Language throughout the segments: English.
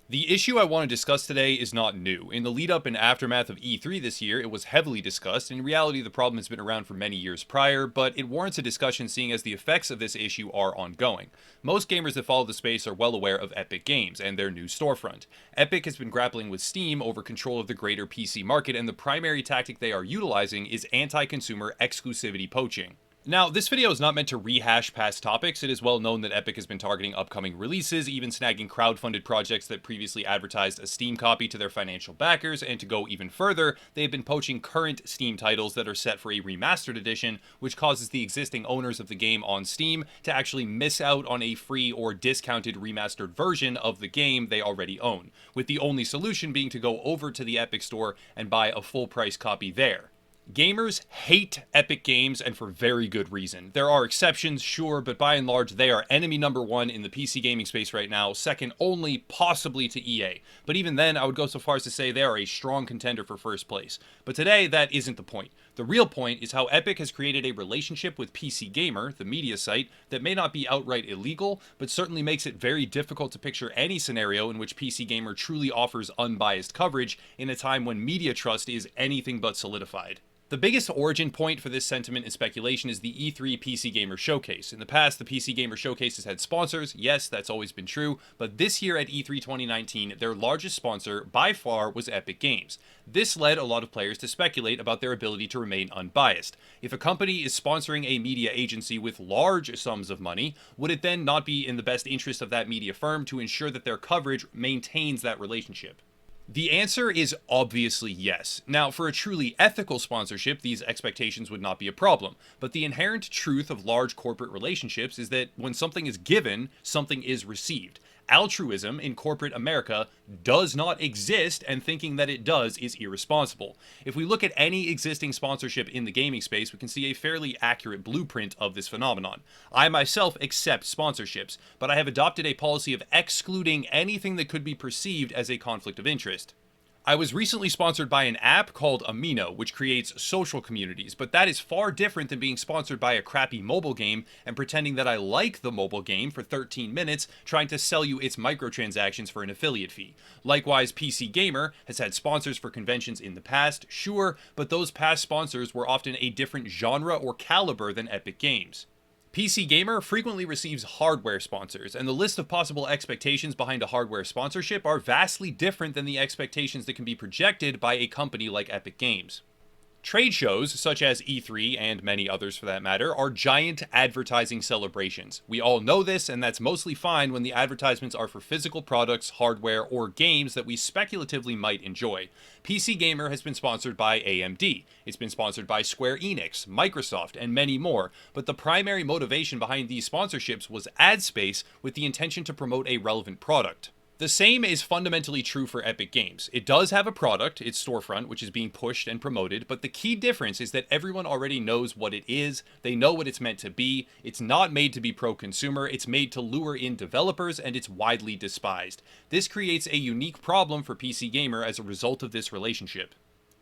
The issue I want to discuss today is not new. In the lead up and aftermath of E3 this year, it was heavily discussed. In reality, the problem has been around for many years prior, but it warrants a discussion seeing as the effects of this issue are ongoing. Most gamers that follow the space are well aware of Epic Games and their new storefront. Epic has been grappling with Steam over control of the greater PC market, and the primary tactic they are utilizing is anti-consumer exclusivity poaching. Now, this video is not meant to rehash past topics. It is well known that Epic has been targeting upcoming releases, even snagging crowdfunded projects that previously advertised a Steam copy to their financial backers, and to go even further, they have been poaching current Steam titles that are set for a remastered edition, which causes the existing owners of the game on Steam to actually miss out on a free or discounted remastered version of the game they already own, with the only solution being to go over to the Epic Store and buy a full-price copy there. Gamers hate Epic Games, and for very good reason. There are exceptions, sure, but by and large, they are enemy number one in the PC gaming space right now, second only possibly to EA. But even then, I would go so far as to say they are a strong contender for first place. But today, that isn't the point. The real point is how Epic has created a relationship with PCGamer, the media site, that may not be outright illegal, but certainly makes it very difficult to picture any scenario in which PCGamer truly offers unbiased coverage in a time when media trust is anything but solidified. The biggest origin point for this sentiment and speculation is the E3 PC Gamer Showcase. In the past, the PC Gamer Showcase has had sponsors. Yes, that's always been true. But this year at E3 2019, their largest sponsor, by far, was Epic Games. This led a lot of players to speculate about their ability to remain unbiased. If a company is sponsoring a media agency with large sums of money, would it then not be in the best interest of that media firm to ensure that their coverage maintains that relationship? The answer is obviously yes. Now, for a truly ethical sponsorship, these expectations would not be a problem. But the inherent truth of large corporate relationships is that when something is given, something is received. Altruism in corporate America does not exist, and thinking that it does is irresponsible. If we look at any existing sponsorship in the gaming space, we can see a fairly accurate blueprint of this phenomenon. I myself accept sponsorships, but I have adopted a policy of excluding anything that could be perceived as a conflict of interest. I was recently sponsored by an app called Amino, which creates social communities, but that is far different than being sponsored by a crappy mobile game and pretending that I like the mobile game for 13 minutes, trying to sell you its microtransactions for an affiliate fee. Likewise, PC Gamer has had sponsors for conventions in the past, sure, but those past sponsors were often a different genre or caliber than Epic Games. PC Gamer frequently receives hardware sponsors, and the list of possible expectations behind a hardware sponsorship are vastly different than the expectations that can be projected by a company like Epic Games. Trade shows, such as E3 and many others for that matter, are giant advertising celebrations. We all know this, and that's mostly fine when the advertisements are for physical products, hardware, or games that we speculatively might enjoy. PC Gamer has been sponsored by AMD, it's been sponsored by Square Enix, Microsoft, and many more, but the primary motivation behind these sponsorships was ad space with the intention to promote a relevant product. The same is fundamentally true for Epic Games. It does have a product, its storefront, which is being pushed and promoted, but the key difference is that everyone already knows what it is, they know what it's meant to be, it's not made to be pro-consumer, it's made to lure in developers, and it's widely despised. This creates a unique problem for PC Gamer as a result of this relationship.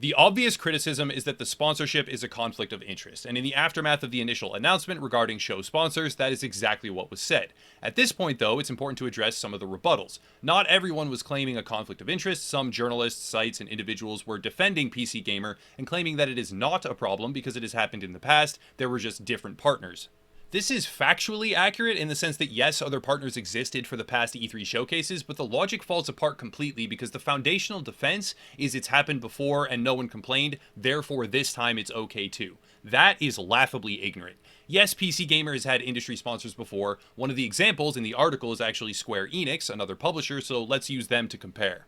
The obvious criticism is that the sponsorship is a conflict of interest, and in the aftermath of the initial announcement regarding show sponsors, that is exactly what was said. At this point, though, it's important to address some of the rebuttals. Not everyone was claiming a conflict of interest. Some journalists, sites, and individuals were defending PC Gamer and claiming that it is not a problem because it has happened in the past, there were just different partners. This is factually accurate in the sense that yes, other partners existed for the past E3 showcases, but the logic falls apart completely because the foundational defense is it's happened before and no one complained, therefore this time it's okay too. That is laughably ignorant. Yes, PC Gamer has had industry sponsors before. One of the examples in the article is actually Square Enix, another publisher, so let's use them to compare.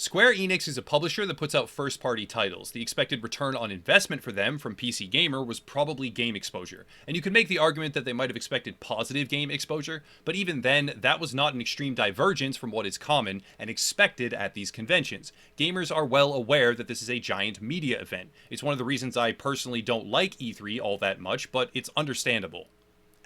Square Enix is a publisher that puts out first-party titles. The expected return on investment for them from PC Gamer was probably game exposure. And you could make the argument that they might have expected positive game exposure, but even then, that was not an extreme divergence from what is common and expected at these conventions. Gamers are well aware that this is a giant media event. It's one of the reasons I personally don't like E3 all that much, but it's understandable.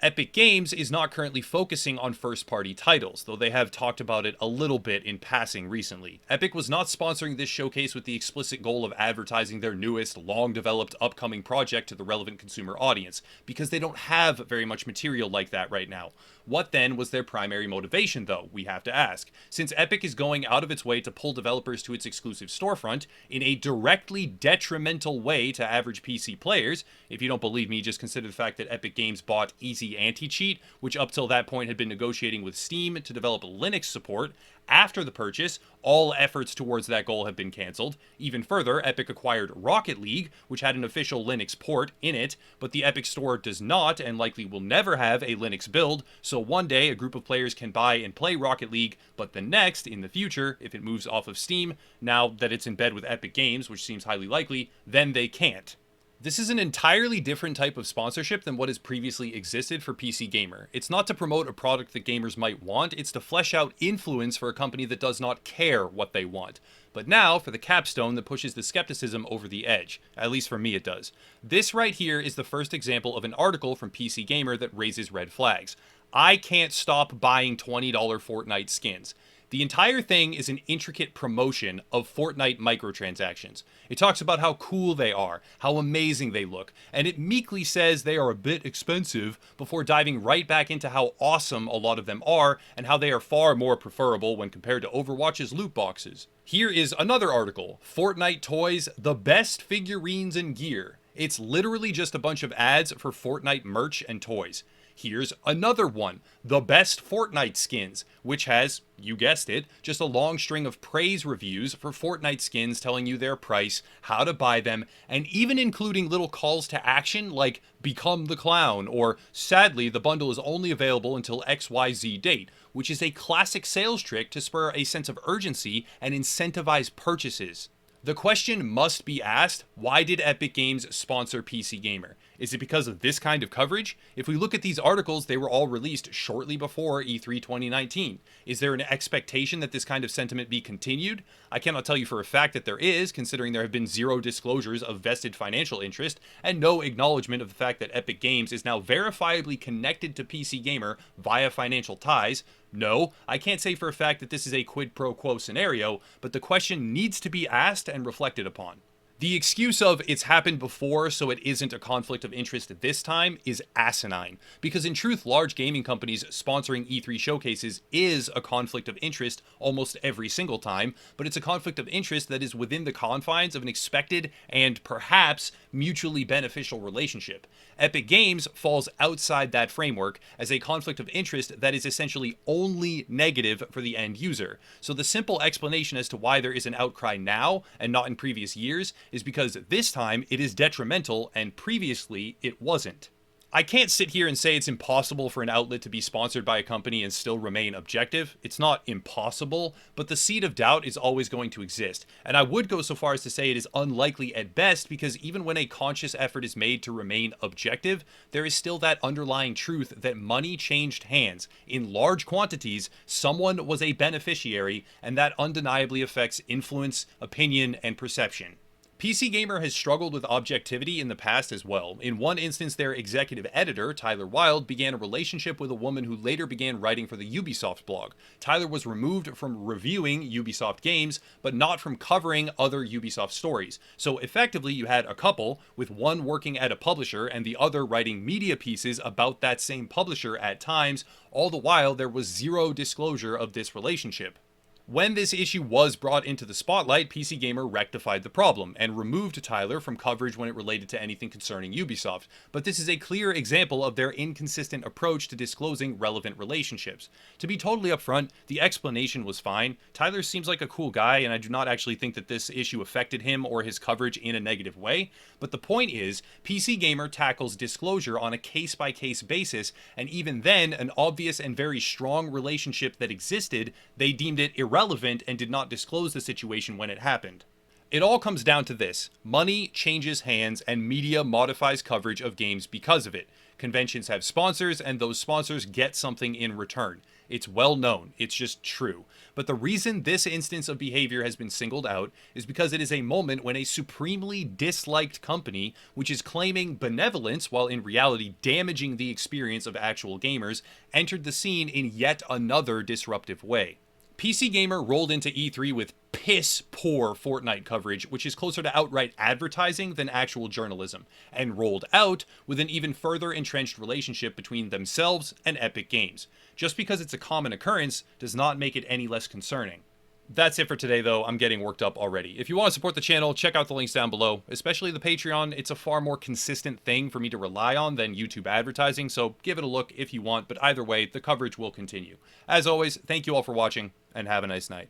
Epic Games is not currently focusing on first-party titles, though they have talked about it a little bit in passing recently. Epic was not sponsoring this showcase with the explicit goal of advertising their newest, long-developed, upcoming project to the relevant consumer audience, because they don't have very much material like that right now. What then was their primary motivation, though, we have to ask? Since Epic is going out of its way to pull developers to its exclusive storefront in a directly detrimental way to average PC players, if you don't believe me, just consider the fact that Epic Games bought Easy Anti-Cheat, which up till that point had been negotiating with Steam to develop Linux support. After the purchase, all efforts towards that goal have been cancelled. Even further, Epic acquired Rocket League, which had an official Linux port in it, but the Epic Store does not and likely will never have a Linux build, so one day a group of players can buy and play Rocket League, but the next, in the future, if it moves off of Steam, now that it's in bed with Epic Games, which seems highly likely, then they can't. This is an entirely different type of sponsorship than what has previously existed for PC Gamer. It's not to promote a product that gamers might want, it's to flesh out influence for a company that does not care what they want. But now, for the capstone that pushes the skepticism over the edge. At least for me it does. This right here is the first example of an article from PC Gamer that raises red flags. I can't stop buying $20 Fortnite skins. The entire thing is an intricate promotion of Fortnite microtransactions. It talks about how cool they are, how amazing they look, and it meekly says they are a bit expensive before diving right back into how awesome a lot of them are and how they are far more preferable when compared to Overwatch's loot boxes. Here is another article, Fortnite Toys, the best figurines and gear. It's literally just a bunch of ads for Fortnite merch and toys. Here's another one, the best Fortnite skins, which has, you guessed it, just a long string of praise reviews for Fortnite skins telling you their price, how to buy them, and even including little calls to action like become the clown or sadly the bundle is only available until XYZ date, which is a classic sales trick to spur a sense of urgency and incentivize purchases. The question must be asked, why did Epic Games sponsor PC Gamer? Is it because of this kind of coverage? If we look at these articles, they were all released shortly before E3 2019. Is there an expectation that this kind of sentiment be continued? I cannot tell you for a fact that there is, considering there have been zero disclosures of vested financial interest, and no acknowledgement of the fact that Epic Games is now verifiably connected to PC Gamer via financial ties. No, I can't say for a fact that this is a quid pro quo scenario, but the question needs to be asked and reflected upon. The excuse of it's happened before so it isn't a conflict of interest this time is asinine, because in truth large gaming companies sponsoring E3 showcases is a conflict of interest almost every single time, but it's a conflict of interest that is within the confines of an expected and perhaps mutually beneficial relationship. Epic Games falls outside that framework as a conflict of interest that is essentially only negative for the end user. So the simple explanation as to why there is an outcry now and not in previous years is because this time it is detrimental and previously it wasn't. I can't sit here and say it's impossible for an outlet to be sponsored by a company and still remain objective. It's not impossible, but the seed of doubt is always going to exist. And I would go so far as to say it is unlikely at best, because even when a conscious effort is made to remain objective, there is still that underlying truth that money changed hands. In large quantities, someone was a beneficiary, and that undeniably affects influence, opinion, and perception. PC Gamer has struggled with objectivity in the past as well. In one instance, their executive editor, Tyler Wilde, began a relationship with a woman who later began writing for the Ubisoft blog. Tyler was removed from reviewing Ubisoft games, but not from covering other Ubisoft stories. So effectively, you had a couple, with one working at a publisher and the other writing media pieces about that same publisher at times. All the while, there was zero disclosure of this relationship. When this issue was brought into the spotlight, PC Gamer rectified the problem and removed Tyler from coverage when it related to anything concerning Ubisoft, but this is a clear example of their inconsistent approach to disclosing relevant relationships. To be totally upfront, the explanation was fine. Tyler seems like a cool guy, and I do not actually think that this issue affected him or his coverage in a negative way, but the point is, PC Gamer tackles disclosure on a case-by-case basis, and even then, an obvious and very strong relationship that existed, they deemed it irrelevant and did not disclose the situation when it happened. It all comes down to this: money changes hands and media modifies coverage of games because of it. Conventions have sponsors, and those sponsors get something in return. It's well known, it's just true. But the reason this instance of behavior has been singled out is because it is a moment when a supremely disliked company, which is claiming benevolence while in reality damaging the experience of actual gamers, entered the scene in yet another disruptive way. PCGamer rolled into E3 with piss poor Fortnite coverage, which is closer to outright advertising than actual journalism, and rolled out with an even further entrenched relationship between themselves and Epic Games. Just because it's a common occurrence does not make it any less concerning. That's it for today, though. I'm getting worked up already. If you want to support the channel, check out the links down below, especially the Patreon. It's a far more consistent thing for me to rely on than YouTube advertising, so give it a look if you want, but either way, the coverage will continue. As always, thank you all for watching, and have a nice night.